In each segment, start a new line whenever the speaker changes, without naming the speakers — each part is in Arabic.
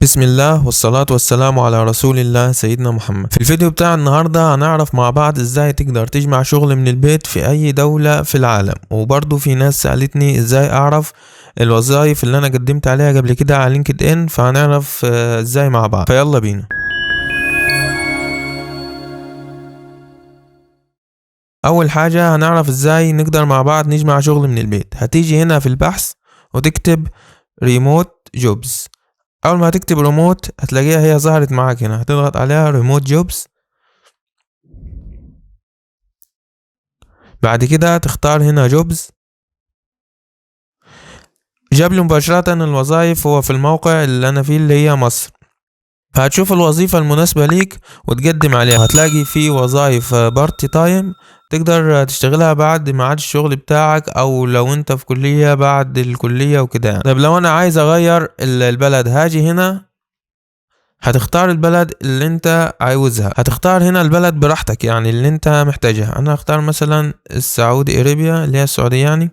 بسم الله والصلاة والسلام على رسول الله سيدنا محمد. في الفيديو بتاع النهاردة هنعرف مع بعض ازاي تقدر تجمع شغل من البيت في اي دولة في العالم. وبرضو في ناس سألتني ازاي اعرف الوظائف اللي انا قدمت عليها قبل كده على لينكد ان، فهنعرف ازاي مع بعض. فيلا بينا. اول حاجة هنعرف ازاي نقدر مع بعض نجمع شغل من البيت. هتيجي هنا في البحث وتكتب ريموت جوبز. اول ما هتكتب ريموت هتلاقيها هي ظهرت معاك هنا، هتضغط عليها ريموت جوبز. بعد كده تختار هنا جوبز. جاب لي مباشرة الوظائف هو في الموقع اللي انا فيه اللي هي مصر. فهتشوف الوظيفة المناسبة ليك وتقدم عليها. هتلاقي في وظائف بارت تايم تقدر تشتغلها بعد ميعاد الشغل بتاعك، او لو انت في كلية بعد الكلية وكده يعني. طب لو انا عايز اغير البلد، هاجي هنا هتختار البلد اللي انت عاوزها. هتختار هنا البلد براحتك يعني اللي انت محتاجها. انا هختار مثلا السعودي ارابيا اللي هي السعودية يعني.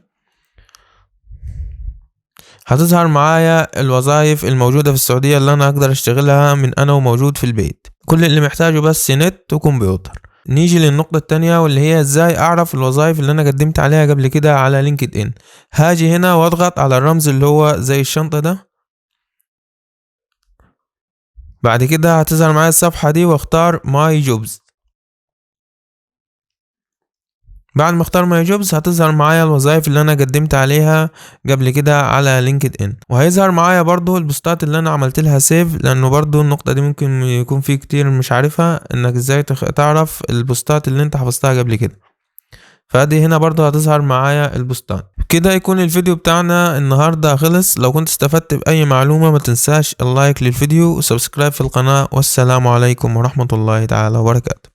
هتظهر معايا الوظائف الموجودة في السعودية اللي انا اقدر اشتغلها من انا وموجود في البيت. كل اللي محتاجه بس نت وكمبيوتر. نيجي للنقطة التانية واللي هي ازاي اعرف الوظائف اللي انا قدمت عليها قبل كده على لينكد ان. هاجي هنا واضغط على الرمز اللي هو زي الشنطة ده. بعد كده هتظهر معايا الصفحة دي واختار ماي جوبز. بعد ما اختار ماي جوبز هتظهر معايا الوظائف اللي انا قدمت عليها قبل كده على لينكد ان، وهيظهر معايا برضو البوستات اللي انا عملت لها سيف، لانه برضو النقطة دي ممكن يكون في كتير مش عارفها، انك ازاي تعرف البوستات اللي انت حفظتها قبل كده. فادي هنا برضو هتظهر معايا البوستات. كده يكون الفيديو بتاعنا النهاردة خلص. لو كنت استفدت بأي معلومة ما تنساش اللايك للفيديو وسبسكرايب في القناة، والسلام عليكم ورحمة الله تعالى وبركاته.